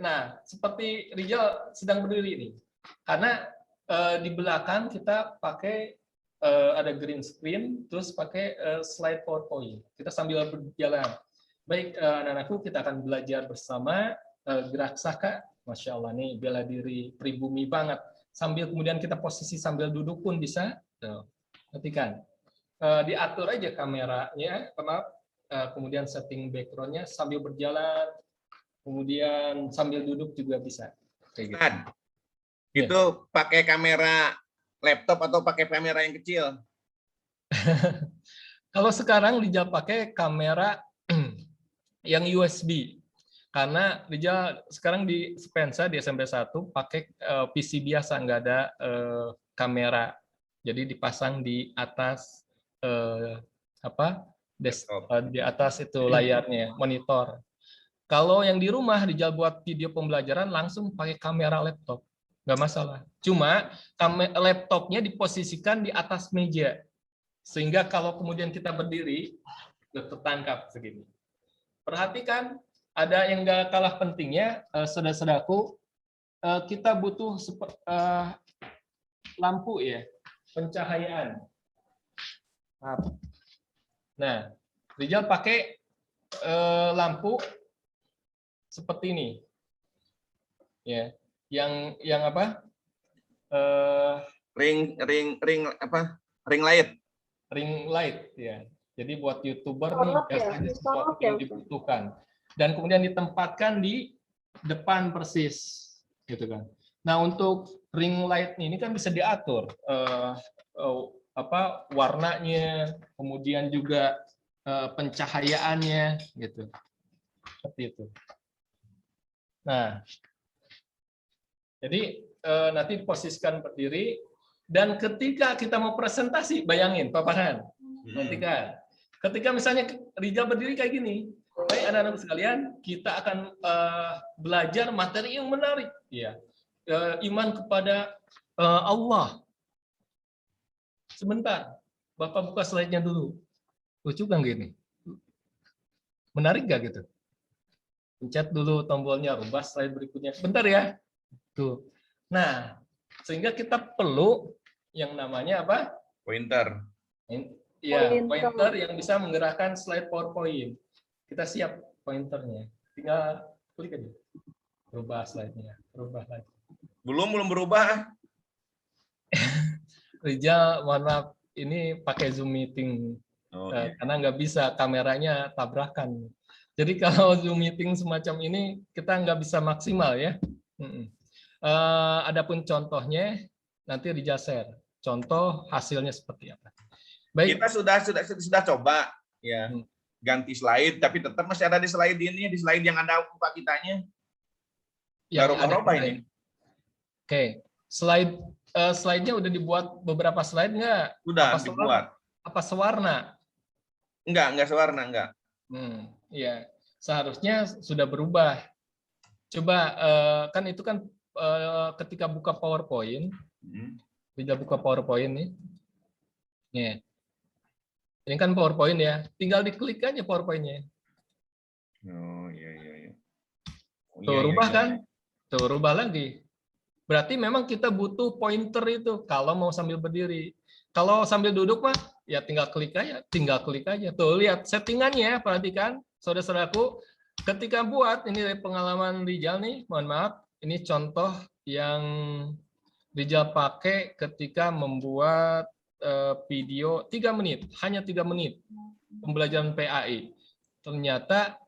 nah seperti Rijal sedang berdiri ini. Karena di belakang kita pakai ada green screen, terus pakai slide PowerPoint. Kita sambil berjalan. Baik, anak-anakku, kita akan belajar bersama gerak saka, Masya Allah nih bela diri pribumi banget. Sambil kemudian kita posisi sambil duduk pun bisa. Tuh, perhatikan. Diatur aja kameranya, kemudian setting backgroundnya sambil berjalan, kemudian sambil duduk juga bisa. Kayak gitu. Itu pakai kamera laptop atau pakai kamera yang kecil? Kalau sekarang Rijal pakai kamera yang USB. Karena Rijal sekarang di Spensa di SMP 1 pakai PC biasa, nggak ada kamera. Jadi dipasang di atas di atas itu layarnya, monitor. Kalau yang di rumah Rijal buat video pembelajaran langsung pakai kamera laptop, nggak masalah. Cuma laptopnya diposisikan di atas meja, sehingga kalau kemudian kita berdiri tertangkap segini. Perhatikan, ada yang nggak kalah pentingnya, saudara-saudaraku, kita butuh lampu ya, pencahayaan. Nah, Rijal pakai lampu seperti ini, ya, yang apa? Ring light. Ring light, ya. Jadi buat YouTuber nih biasanya sesuatu yang dibutuhkan. Dan kemudian ditempatkan di depan persis, gitu kan. Nah, untuk ring light ini kan bisa diatur warnanya, kemudian juga pencahayaannya, gitu. Seperti itu. Nah, jadi nanti diposisikan berdiri, dan ketika kita mau presentasi, bayangin, Pak Farhan, ketika misalnya Rijal berdiri kayak gini, baik anak-anak sekalian, kita akan belajar materi yang menarik, ya, iman kepada Allah. Sebentar, Bapak buka slide-nya dulu. Lucu kan gini? Menarik gak gitu? Pencet dulu tombolnya, rubah slide berikutnya. Bentar ya. Tuh. Nah, sehingga kita perlu yang namanya apa? Pointer. Ya, pointer yang bisa menggerakkan slide PowerPoint. Kita siap pointernya. Tinggal klik aja. Rubah slide-nya, rubah lagi. Belum berubah. Rijal, mohon maaf, ini pakai Zoom meeting. Karena nggak bisa, kameranya tabrakan. Jadi kalau Zoom meeting semacam ini, kita nggak bisa maksimal ya. Adapun contohnya, nanti Rijal share. Contoh hasilnya seperti apa. Baik. Kita sudah coba ya ganti slide, tapi tetap masih ada di slide ini, di slide yang ada muka kitanya. Yang ada ini. Oke, slide-nya udah dibuat beberapa slide nggak? Sudah dibuat. Apa sewarna? Enggak sewarna, enggak. Ya, seharusnya sudah berubah. Coba kan itu kan ketika buka PowerPoint, tidak buka PowerPoint nih. Ya. Ini kan PowerPoint ya, tinggal diklik aja PowerPoint-nya. Oh iya. Tuh rubah kan? Tuh rubah lagi. Berarti memang kita butuh pointer itu kalau mau sambil berdiri. Kalau sambil duduk mah ya tinggal klik aja. Tuh lihat settingannya, perhatikan saudara-saudaraku. Ketika buat ini dari pengalaman Rijal nih, mohon maaf, ini contoh yang Rijal pakai ketika membuat video 3 menit, hanya 3 menit pembelajaran PAI. Ternyata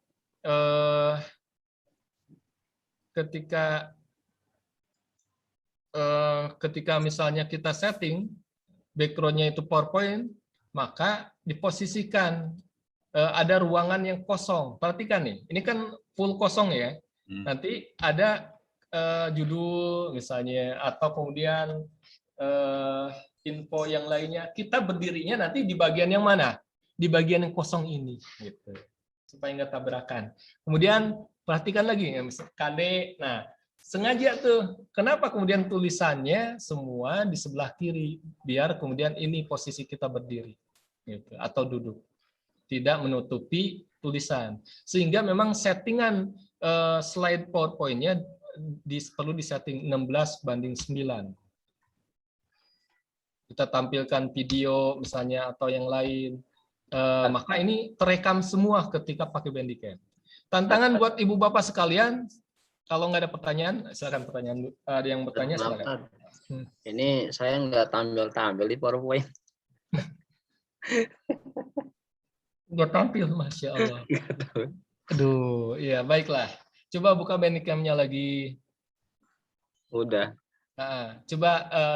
ketika misalnya kita setting background-nya itu PowerPoint, maka diposisikan ada ruangan yang kosong. Perhatikan nih, ini kan full kosong ya. Nanti ada judul misalnya, atau kemudian info yang lainnya. Kita berdirinya nanti di bagian yang mana? Di bagian yang kosong ini, gitu. Supaya nggak tabrakan. Kemudian perhatikan lagi, KD. Nah, sengaja tuh. Kenapa kemudian tulisannya semua di sebelah kiri? Biar kemudian ini posisi kita berdiri, gitu, atau duduk. Tidak menutupi tulisan. Sehingga memang settingan slide PowerPoint-nya perlu disetting 16:9. Kita tampilkan video misalnya atau yang lain. Maka ini terekam semua ketika pakai Bandicam. Tantangan buat ibu bapak sekalian, Kalau nggak ada pertanyaan, silakan pertanyaan. Ada yang bertanya, silakan. Ini saya nggak tampil di PowerPoint. Nggak tampil, Masya Allah. Aduh, ya baiklah. Coba buka Bandicam-nya lagi. Udah. Nah, coba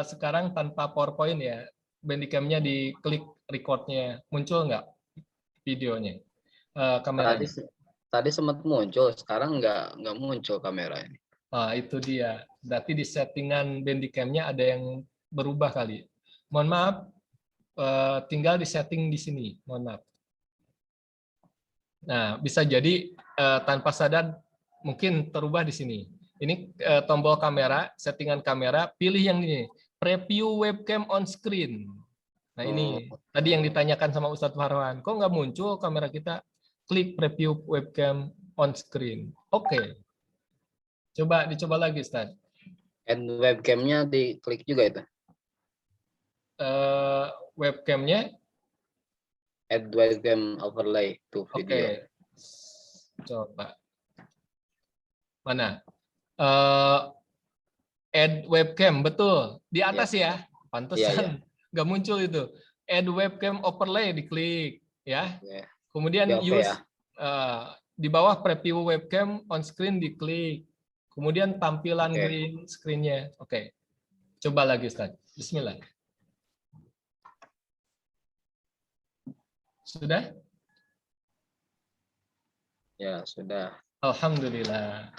sekarang tanpa PowerPoint ya, Bandicam-nya diklik record-nya. Muncul nggak videonya? Kameranya. Tadi sempat muncul, sekarang nggak muncul kamera ini. Nah, itu dia. Berarti di settingan Bandicam-nya ada yang berubah kali. Mohon maaf, tinggal di setting di sini. Mohon maaf. Nah, bisa jadi tanpa sadar mungkin terubah di sini. Ini tombol kamera, settingan kamera, pilih yang ini, preview webcam on screen. Nah, ini tadi yang ditanyakan sama Ustadz Farhan. Kok nggak muncul kamera kita? Klik preview webcam on screen. Oke. Coba dicoba lagi, Ustaz. And webcamnya diklik juga itu? Webcamnya? Add webcam overlay to video. Oke. Coba. Mana? Add webcam, betul. Di atas ya. Pantesan nggak muncul itu. Add webcam overlay, diklik. Ya. Kemudian use di bawah preview webcam on screen diklik. Kemudian tampilan green screen-nya. Oke. Coba lagi, Ustaz. Bismillah. Sudah? Ya, sudah. Alhamdulillah.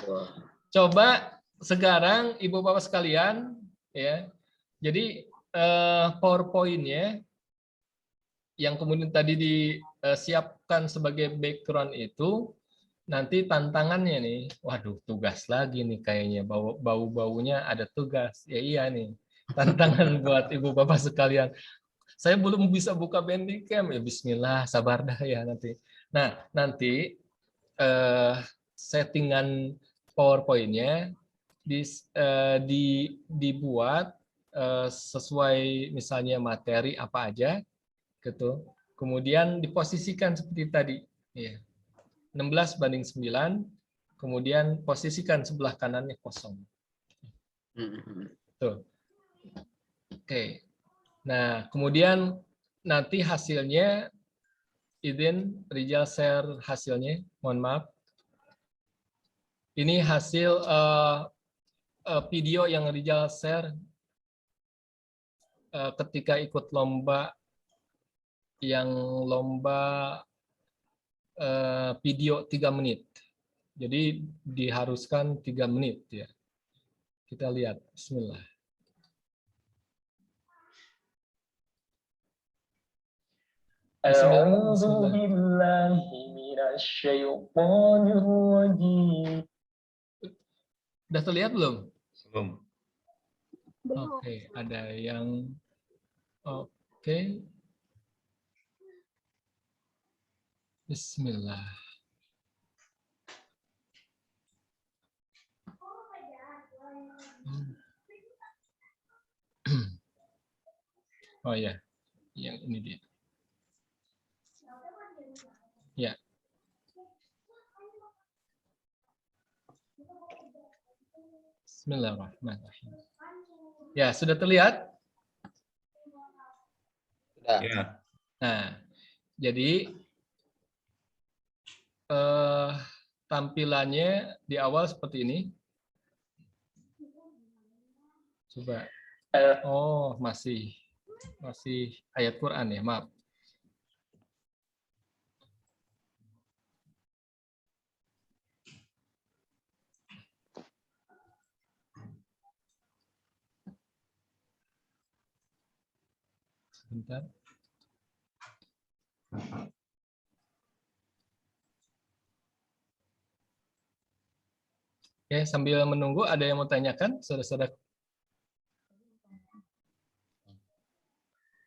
Coba sekarang Ibu Bapak sekalian, ya. Jadi PowerPoint-nya yang kemudian tadi disiapkan sebagai background itu, nanti tantangannya nih, waduh, tugas lagi nih kayaknya, bau-baunya ada tugas. Ya iya nih, tantangan buat Ibu Bapak sekalian. Saya belum bisa buka Bandicam, ya bismillah, sabar dah ya nanti. Nah, nanti settingan PowerPoint-nya dibuat sesuai misalnya materi apa aja, gitu. Kemudian diposisikan seperti tadi, ya. 16:9, kemudian posisikan sebelah kanannya kosong. Tuh. Oke. Nah, kemudian nanti hasilnya, izin Rijal share hasilnya, mohon maaf. Ini hasil video yang Rijal share ketika ikut lomba video 3 menit. Jadi diharuskan 3 menit ya. Kita lihat, bismillah. Udah terlihat belum? Belum. Oke, ada yang oke. Bismillah. Oh ya, yang ini dia. Ya. Bismillahirrahmanirrahim. Ya, sudah terlihat? Sudah. Ya. Nah, jadi tampilannya di awal seperti ini. Coba. Oh, masih ayat Quran ya, maaf. Sebentar. Oke, sambil menunggu, ada yang mau tanyakan, saudara-saudara?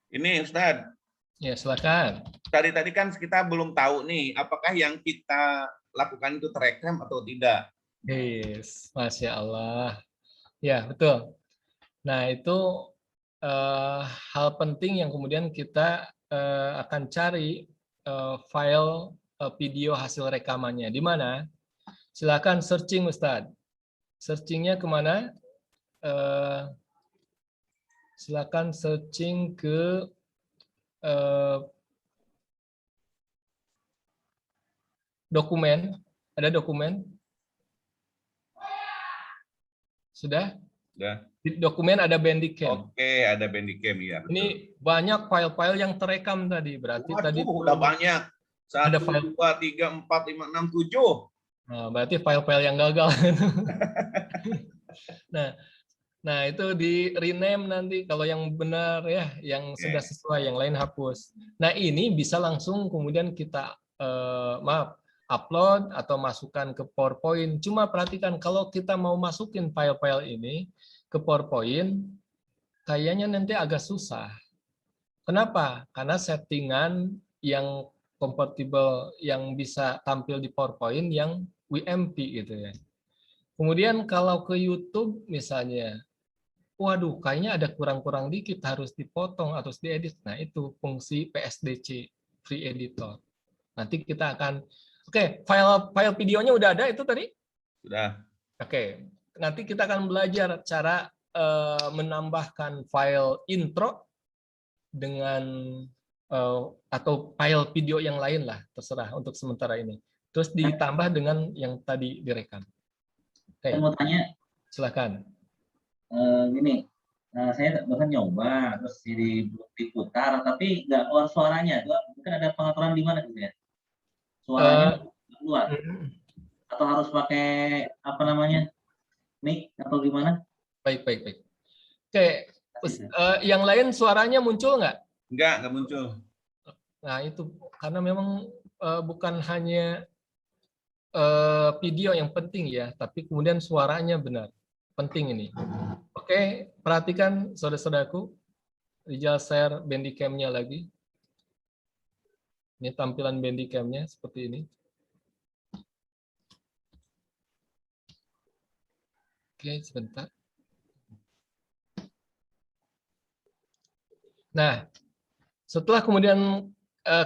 Ini Ustadz. Ya, silakan. Tadi kan kita belum tahu nih, apakah yang kita lakukan itu terekam atau tidak. Yes, Masya Allah. Ya, betul. Nah, itu hal penting yang kemudian kita akan cari file video hasil rekamannya. Di mana? Silakan searching, Ustadz. Searchingnya kemana? Silakan searching ke dokumen. Ada dokumen? Sudah? Sudah. Di dokumen ada Bandicam. Oke, ada Bandicam ya. Betul. Ini banyak file-file yang terekam tadi. Berarti Waduh, tadi udah banyak. 1, ada file. 2, 3, 4, 5, 6, 7. Nah, berarti file-file yang gagal. Nah, itu di rename nanti kalau yang benar ya, yang sudah sesuai, yang lain hapus. Nah, ini bisa langsung kemudian kita upload atau masukkan ke PowerPoint. Cuma perhatikan kalau kita mau masukin file-file ini ke PowerPoint, kayaknya nanti agak susah. Kenapa? Karena settingan yang compatible yang bisa tampil di PowerPoint yang WMP gitu ya. Kemudian kalau ke YouTube misalnya, waduh kayaknya ada kurang-kurang dikit, harus dipotong, harus diedit. Nah itu fungsi PSDC, Free Editor. Nanti kita akan, file videonya udah ada itu tadi? Sudah. Oke, nanti kita akan belajar cara menambahkan file intro dengan atau file video yang lain lah, terserah untuk sementara ini. Terus ditambah dengan yang tadi direkam. Saya mau tanya. Silakan. Gini, saya bahkan nyoba terus diputar tapi nggak keluar suaranya. Mungkin ada pengaturan di mana gitu ya? Suaranya keluar. Atau harus pakai apa namanya? Mic atau gimana? Baik. Oke, yang lain suaranya muncul nggak? Nggak muncul. Nah itu karena memang bukan hanya video yang penting ya, tapi kemudian suaranya benar. Penting ini. Oke, perhatikan saudara-saudaraku. Rijal share Bandicam-nya lagi. Ini tampilan Bandicam-nya seperti ini. Oke, sebentar. Nah, setelah kemudian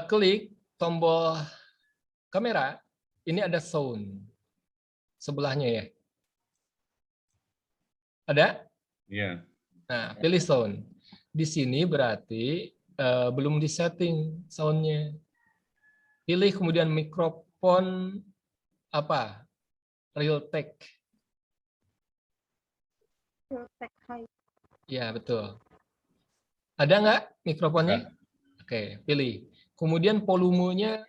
klik tombol kamera, ini ada sound sebelahnya ya. Ada? Iya. Nah, pilih sound. Di sini berarti belum disetting soundnya. Pilih kemudian mikrofon apa? Realtek. Ya, betul. Ada nggak mikrofonnya? Oke, pilih. Kemudian volumenya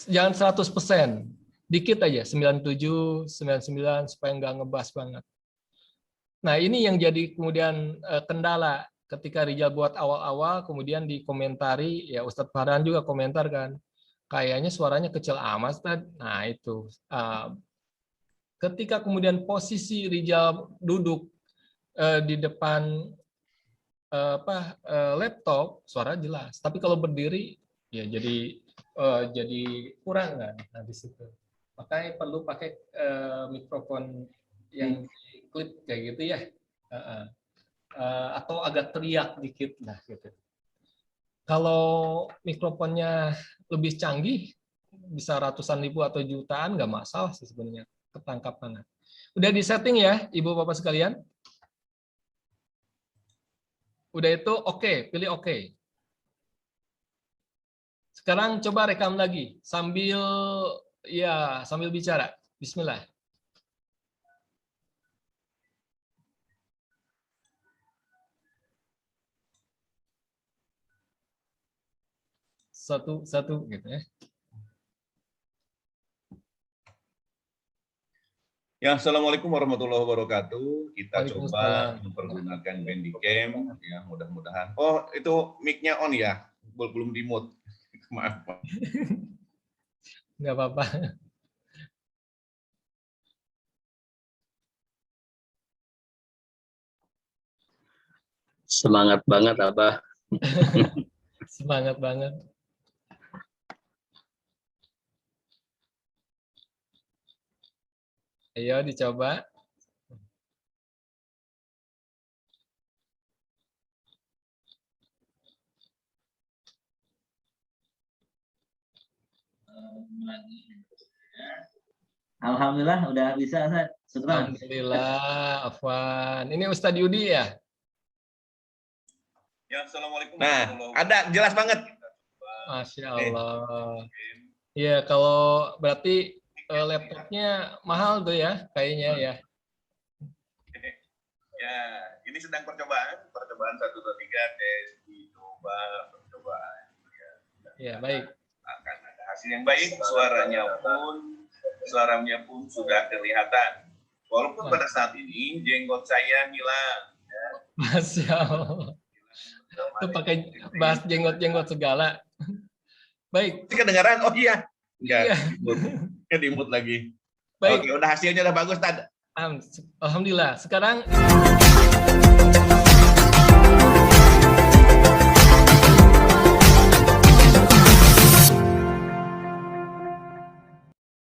jangan 100%. Dikit aja, 97, 99 supaya nggak ngebas banget. Nah, ini yang jadi kemudian kendala ketika Rijal buat awal-awal, kemudian dikomentari, ya Ustadz Farhan juga komentar kan, kayaknya suaranya kecil amat, Ustadz. Nah, itu. Ketika kemudian posisi Rijal duduk di depan laptop, suara jelas. Tapi kalau berdiri, ya jadi kurang kan di situ. Makanya perlu pakai mikrofon yang klip kayak gitu ya, atau agak teriak dikit lah gitu. Kalau mikrofonnya lebih canggih, bisa ratusan ribu atau jutaan nggak masalah sih sebenarnya, ketangkap mana. Udah di setting ya, ibu bapak sekalian? Udah itu oke, pilih oke. Sekarang coba rekam lagi sambil bicara. Bismillah. Satu gitu ya. Ya, assalamualaikum warahmatullahi wabarakatuh. Kita coba mempergunakan Bandicam, ya mudah-mudahan. Oh, itu mic-nya on ya, belum di mute. Maaf. Nggak apa-apa. Semangat banget, Abah. Semangat banget. Ayo dicoba. Alhamdulillah udah bisa, Ustaz. Syukran. Alhamdulillah, Afwan. Ini Ustadz Yudi ya? Ya, assalamualaikum. Nah, ada jelas banget. Masya Allah. Iya, kalau berarti laptopnya mahal tuh ya, kayaknya ya. Ya, ini sedang percobaan 1, 2, 3 tes, dicoba percobaan. Ya, baik. Akan ada hasil yang baik, suaranya pun sudah kelihatan. Walaupun pada saat ini jenggot saya hilang. Ya. Masya Allah. Itu pakai bahas jenggot-jenggot segala. Baik. Ini kedengaran? Oh iya. Iya. Dimut lagi. Baik. Oke, udah hasilnya udah bagus, Tad. Alhamdulillah. Sekarang